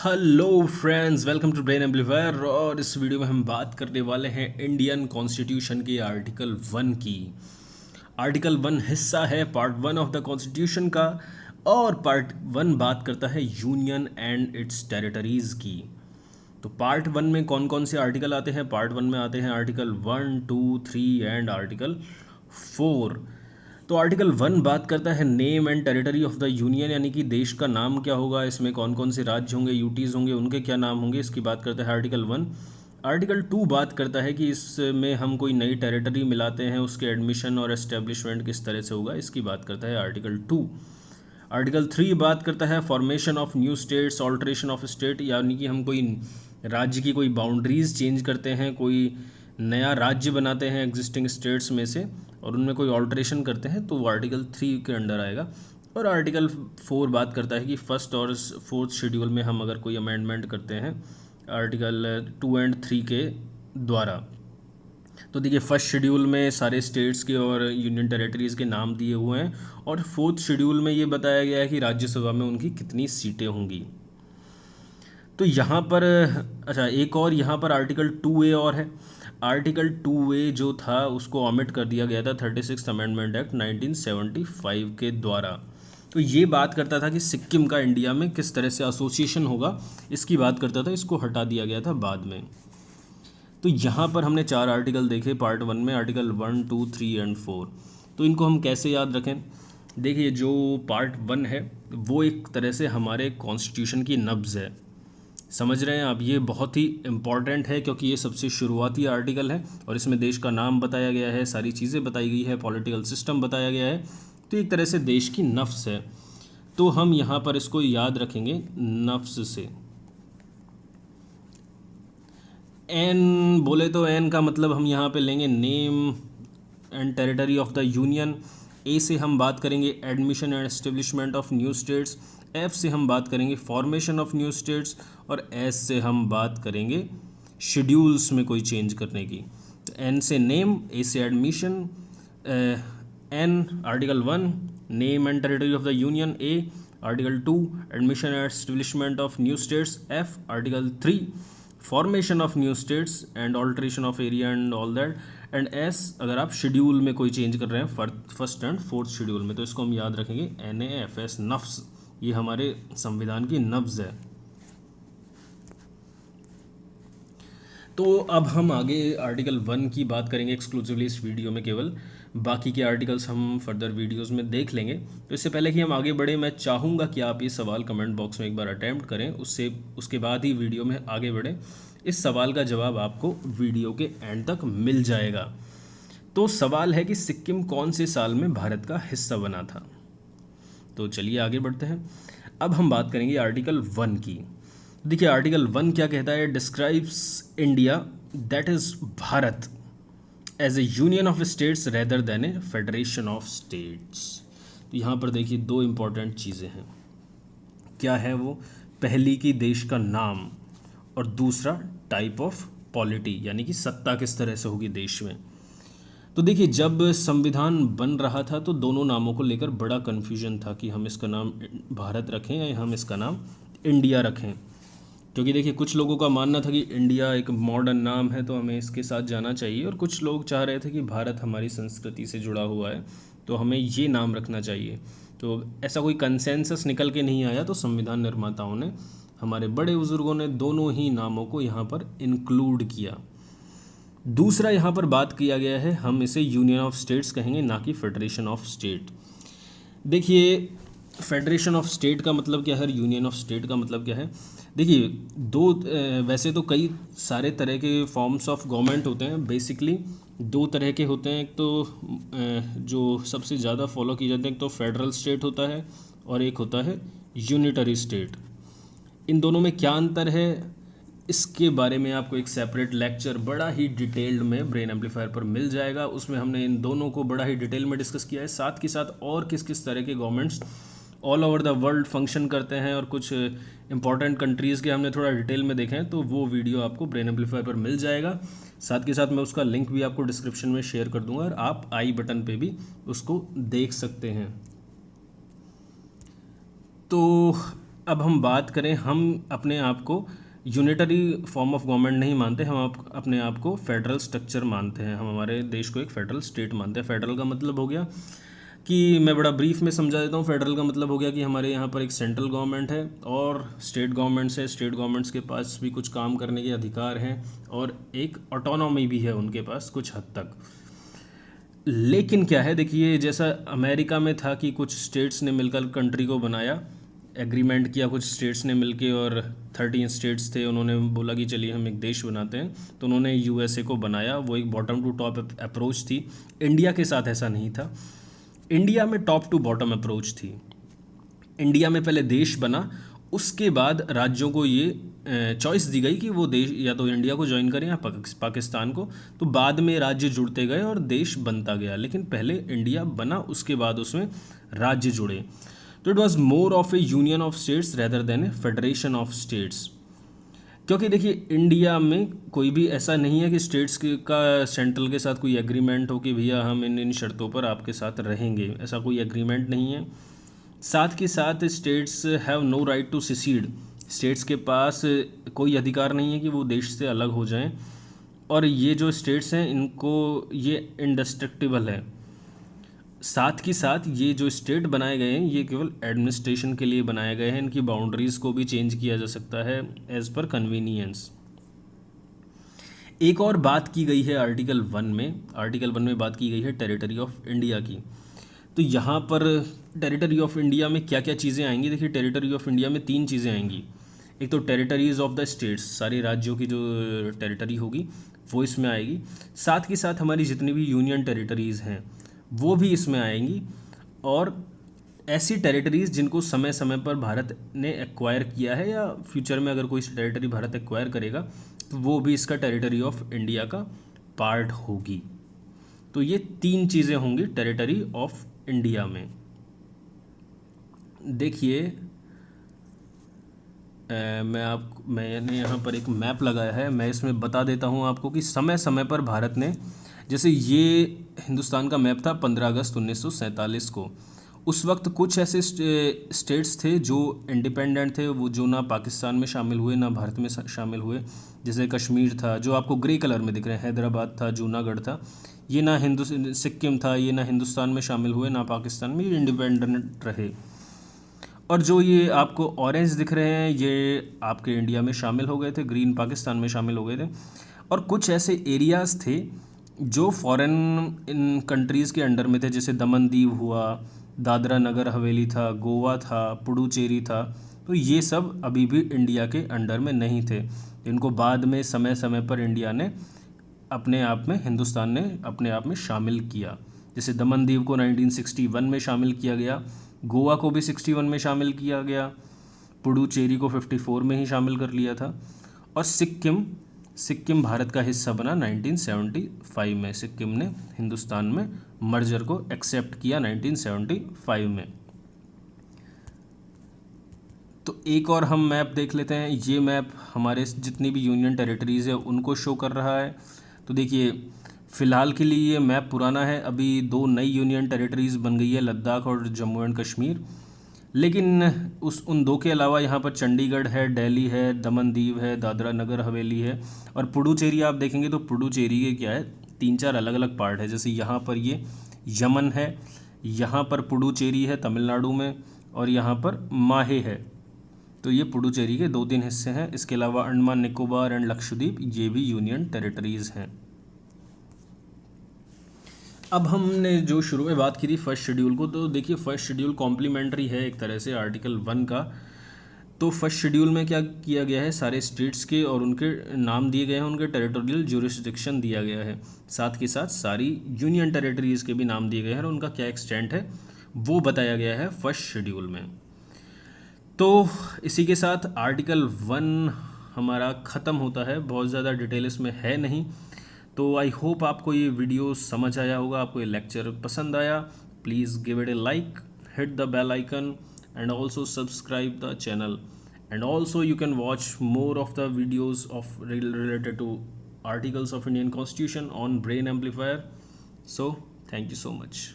Hello friends, welcome to brain amplifier. और इस video में हम बात करने वाले हैं इंडियन कॉन्स्टिट्यूशन के आर्टिकल 1 की। आर्टिकल 1 हिस्सा है पार्ट 1 ऑफ द कॉन्स्टिट्यूशन का, और पार्ट 1 बात करता है यूनियन एंड इट्स टेरिटरीज़ की। तो पार्ट 1 में कौन कौन से आर्टिकल आते हैं? पार्ट 1 में आते हैं आर्टिकल 1, 2, 3 एंड आर्टिकल 4। तो आर्टिकल 1 बात करता है name and territory of the union, यानी कि देश का नाम क्या होगा, इसमें कौन कौन से राज्य होंगे, यूटीज़ होंगे, उनके क्या नाम होंगे, इसकी बात करता है आर्टिकल 1। आर्टिकल 2 बात करता है कि इसमें हम कोई नई टेरिटरी मिलाते हैं, उसके एडमिशन और एस्टेब्लिशमेंट किस तरह से होगा, इसकी बात करता है आर्टिकल 2। आर्टिकल 3 बात करता है formation of new states, alteration of state, यानी कि हम कोई राज्य की कोई बाउंड्रीज चेंज करते हैं, कोई नया राज्य बनाते हैं एग्जिस्टिंग स्टेट्स में से, और उनमें कोई ऑल्ट्रेशन करते हैं, तो वो आर्टिकल 3 के अंडर आएगा। और आर्टिकल 4 बात करता है कि फर्स्ट और फोर्थ शेड्यूल में हम अगर कोई अमेंडमेंट करते हैं आर्टिकल 2 एंड 3 के द्वारा। तो देखिए, फर्स्ट शेड्यूल में सारे स्टेट्स के और यूनियन टेरिटरीज़ के नाम दिए हुए हैं, और फोर्थ शेड्यूल में ये बताया गया है कि राज्यसभा में उनकी कितनी सीटें होंगी। तो यहाँ पर अच्छा, एक और यहाँ पर आर्टिकल 2A और है। आर्टिकल 2A जो था उसको ऑमिट कर दिया गया था 36 अमेंडमेंट एक्ट 1975 के द्वारा। तो ये बात करता था कि सिक्किम का इंडिया में किस तरह से एसोसिएशन होगा, इसकी बात करता था, इसको हटा दिया गया था बाद में। तो यहाँ पर हमने 4 आर्टिकल देखे पार्ट 1 में, आर्टिकल 1, 2, 3 एंड 4। तो इनको हम कैसे याद रखें? देखिए, जो पार्ट 1 है वो एक तरह से हमारे कॉन्स्टिट्यूशन की नब्ज़ है, समझ रहे हैं आप? ये बहुत ही इम्पॉर्टेंट है क्योंकि ये सबसे शुरुआती आर्टिकल है और इसमें देश का नाम बताया गया है, सारी चीज़ें बताई गई है, पॉलिटिकल सिस्टम बताया गया है। तो एक तरह से देश की नफ्स है, तो हम यहाँ पर इसको याद रखेंगे नफ्स से। एन बोले तो एन का मतलब हम यहाँ पे लेंगे name and territory of the union. A से हम बात करेंगे admission and establishment of new states. F से हम बात करेंगे फॉर्मेशन ऑफ न्यू स्टेट्स। और एस से हम बात करेंगे शेड्यूल्स में कोई चेंज करने की। तो एन से नेम, ए से admission, an article 1 name and territory of the union, A article 2 admission and establishment of new states, F article 3 formation of new states and alteration of area and all that, and S अगर आप schedule में कोई change कर रहे हैं first and fourth schedule में। तो इसको हम याद रखेंगे NAFS, नफ्स। ये हमारे संविधान की नब्ज़ है। तो अब हम आगे आर्टिकल 1 की बात करेंगे एक्सक्लूसिवली इस वीडियो में केवल, बाकी के आर्टिकल्स हम फर्दर वीडियोस में देख लेंगे। तो इससे पहले कि हम आगे बढ़े, मैं चाहूँगा कि आप ये सवाल कमेंट बॉक्स में एक बार अटैम्प्ट करें, उसके बाद ही वीडियो में आगे बढ़ें। इस सवाल का जवाब आपको वीडियो के एंड तक मिल जाएगा। तो सवाल है कि सिक्किम कौन से साल में भारत का हिस्सा बना था? तो चलिए आगे बढ़ते हैं। अब हम बात करेंगे आर्टिकल 1 की। देखिए, आर्टिकल 1 क्या कहता है? Describes India, that is Bharat, as a union of states rather than a federation of states. तो यहाँ पर देखिए, 2 इम्पॉर्टेंट चीज़ें हैं। क्या है वो? पहली की देश का नाम, और दूसरा टाइप ऑफ पॉलिटी, यानी कि सत्ता किस तरह से होगी देश में। तो देखिए, जब संविधान बन रहा था तो दोनों नामों को लेकर बड़ा कन्फ्यूजन था कि हम इसका नाम भारत रखें या हम इसका नाम इंडिया रखें। क्योंकि देखिए, कुछ लोगों का मानना था कि इंडिया एक मॉडर्न नाम है तो हमें इसके साथ जाना चाहिए, और कुछ लोग चाह रहे थे कि भारत हमारी संस्कृति से जुड़ा हुआ है तो हमें ये नाम रखना चाहिए। तो ऐसा कोई कंसेंसस निकल के नहीं आया, तो संविधान निर्माताओं ने, हमारे बड़े बुजुर्गों ने, दोनों ही नामों को यहाँ पर इंक्लूड किया। दूसरा यहाँ पर बात किया गया है, हम इसे यूनियन ऑफ स्टेट्स कहेंगे, ना कि फेडरेशन ऑफ स्टेट। देखिए, फेडरेशन ऑफ स्टेट का मतलब क्या है, यूनियन ऑफ स्टेट का मतलब क्या है? देखिए, वैसे तो कई सारे तरह के फॉर्म्स ऑफ गवर्नमेंट होते हैं। बेसिकली 2 तरह के होते हैं। एक तो जो सबसे ज़्यादा फॉलो की जाती है, एक तो फेडरल स्टेट होता है और एक होता है यूनिटरी स्टेट। इन दोनों में क्या अंतर है, इसके बारे में आपको एक सेपरेट लेक्चर बड़ा ही डिटेल्ड में ब्रेन एम्पलीफायर पर मिल जाएगा। उसमें हमने इन दोनों को बड़ा ही डिटेल में डिस्कस किया है, साथ के साथ और किस किस तरह के governments all over the world function करते हैं, और कुछ इंपॉर्टेंट कंट्रीज़ के हमने थोड़ा डिटेल में देखे हैं। तो वो वीडियो आपको ब्रेन एम्पलीफायर पर मिल जाएगा। साथ के साथ मैं उसका लिंक भी आपको डिस्क्रिप्शन में शेयर कर दूंगा, और आप आई बटन पे भी उसको देख सकते हैं। तो अब हम बात करें, हम अपने आप को यूनिटरी फॉर्म ऑफ गवर्नमेंट नहीं मानते, हम अपने आप को फेडरल स्ट्रक्चर मानते हैं। हम हमारे देश को एक फेडरल स्टेट मानते हैं। फेडरल का मतलब हो गया कि मैं बड़ा ब्रीफ में समझा देता हूँ। फेडरल का मतलब हो गया कि हमारे यहाँ पर एक सेंट्रल गवर्नमेंट है और स्टेट गवर्नमेंट्स है। स्टेट गवर्नमेंट्स के पास भी कुछ काम करने के अधिकार हैं और एक ऑटोनॉमी भी है उनके पास कुछ हद तक। लेकिन क्या है, देखिए, जैसा अमेरिका में था कि कुछ स्टेट्स ने मिलकर कंट्री को बनाया, एग्रीमेंट किया कुछ स्टेट्स ने मिलके, और 13 स्टेट्स थे, उन्होंने बोला कि चलिए हम एक देश बनाते हैं, तो उन्होंने यूएसए को बनाया। वो एक बॉटम टू टॉप अप्रोच थी। इंडिया के साथ ऐसा नहीं था। इंडिया में टॉप टू बॉटम अप्रोच थी। इंडिया में पहले देश बना, उसके बाद राज्यों को ये चॉइस दी गई कि वो देश या तो इंडिया को ज्वाइन करें या पाकिस्तान को। तो बाद में राज्य जुड़ते गए और देश बनता गया, लेकिन पहले इंडिया बना, उसके बाद उसमें राज्य जुड़े। तो it was more of A union of states rather than a federation of states. क्योंकि देखिए, इंडिया में कोई भी ऐसा नहीं है कि स्टेट्स का सेंट्रल के साथ कोई एग्रीमेंट हो कि भैया हम इन इन शर्तों पर आपके साथ रहेंगे, ऐसा कोई एग्रीमेंट नहीं है। साथ के साथ states have no right to secede. States के पास कोई अधिकार नहीं है कि वो देश से अलग हो जाएं, और ये जो स्टेट्स हैं इनको ये इंडिस्ट्रक्टिबल है। साथ के साथ ये जो स्टेट बनाए गए हैं ये केवल एडमिनिस्ट्रेशन के लिए बनाए गए हैं। इनकी बाउंड्रीज़ को भी चेंज किया जा सकता है एज़ पर कन्वीनियंस। एक और बात की गई है आर्टिकल 1 में। आर्टिकल 1 में बात की गई है टेरिटरी ऑफ इंडिया की। तो यहाँ पर टेरिटरी ऑफ इंडिया में क्या क्या चीज़ें आएंगी? देखिए, टेरिटरी ऑफ इंडिया में 3 चीज़ें आएंगी। एक तो टेरिटरीज ऑफ द स्टेट्स, सारे राज्यों की जो टेरिटरी होगी वो इसमें आएगी। साथ के साथ हमारी जितनी भी यूनियन टेरिटरीज़ हैं वो भी इसमें आएंगी, और ऐसी टेरिटरीज़ जिनको समय समय पर भारत ने एक्वायर किया है या फ्यूचर में अगर कोई टेरिटरी भारत एक्वायर करेगा तो वो भी इसका टेरिटरी ऑफ इंडिया का पार्ट होगी। तो ये 3 चीज़ें होंगी टेरिटरी ऑफ इंडिया में। देखिए, मैंने यहाँ पर एक मैप लगाया है, मैं इसमें बता देता हूँ आपको कि समय समय पर भारत ने, जैसे ये हिंदुस्तान का मैप था 15 अगस्त 1947 को। उस वक्त कुछ ऐसे स्टेट्स थे जो इंडिपेंडेंट थे, वो जो ना पाकिस्तान में शामिल हुए ना भारत में शामिल हुए। जैसे कश्मीर था जो आपको ग्रे कलर में दिख रहे हैं, हैदराबाद था, जूनागढ़ था, ये ना सिक्किम था, ये ना हिंदुस्तान में शामिल हुए ना पाकिस्तान में, ये इंडिपेंडेंट रहे। और जो ये आपको ऑरेंज दिख रहे हैं ये आपके इंडिया में शामिल हो गए थे, ग्रीन पाकिस्तान में शामिल हो गए थे। और कुछ ऐसे एरियाज़ थे जो फॉरेन इन कंट्रीज़ के अंडर में थे, जैसे दमन दीव हुआ, दादरा नगर हवेली था, गोवा था, पुडुचेरी था। तो ये सब अभी भी इंडिया के अंडर में नहीं थे। इनको बाद में समय समय पर इंडिया ने अपने आप में, हिंदुस्तान ने अपने आप में शामिल किया। जैसे दमन दीव को 1961 में शामिल किया गया, गोवा को भी 61 में शामिल किया गया, पुडुचेरी को 54 में ही शामिल कर लिया था, और सिक्किम भारत का हिस्सा बना 1975 में। सिक्किम ने हिंदुस्तान में मर्जर को एक्सेप्ट किया 1975 में। तो एक और हम मैप देख लेते हैं। ये मैप हमारे जितनी भी यूनियन टेरिटरीज़ है उनको शो कर रहा है। तो देखिए, फ़िलहाल के लिए ये मैप पुराना है, अभी 2 नई यूनियन टेरिटरीज़ बन गई है, लद्दाख और जम्मू एंड कश्मीर। लेकिन उन 2 के अलावा यहाँ पर चंडीगढ़ है, दिल्ली है, दमन दीव है, दादरा नगर हवेली है, और पुडुचेरी आप देखेंगे तो पुडुचेरी के क्या है, 3-4 अलग अलग पार्ट है। जैसे यहाँ पर ये यमन है, यहाँ पर पुडुचेरी है तमिलनाडु में, और यहाँ पर माहे है। तो ये पुडुचेरी के 2-3 हिस्से हैं। इसके अलावा अंडमान निकोबार एंड लक्षद्वीप ये भी यूनियन टेरिटरीज़ हैं। अब हमने जो शुरू में बात की थी फर्स्ट शेड्यूल को, तो देखिए फर्स्ट शेड्यूल कॉम्प्लीमेंट्री है एक तरह से आर्टिकल 1 का। तो फर्स्ट शेड्यूल में क्या किया गया है, सारे स्टेट्स के और उनके नाम दिए गए हैं, उनके टेरिटोरियल ज्यूरिसडिक्शन दिया गया है। साथ के साथ सारी यूनियन टेरिटरीज़ के भी नाम दिए गए हैं और उनका क्या एक्सटेंट है वो बताया गया है फर्स्ट शेड्यूल में। तो इसी के साथ आर्टिकल 1 हमारा ख़त्म होता है। बहुत ज़्यादा डिटेल इसमें है नहीं। तो आई होप आपको ये वीडियो समझ आया होगा, आपको ये लेक्चर पसंद आया। Please give it a like, hit the bell icon and also subscribe the channel, and also you can watch more of the videos of related to articles of Indian Constitution on Brain Amplifier. So thank you so much.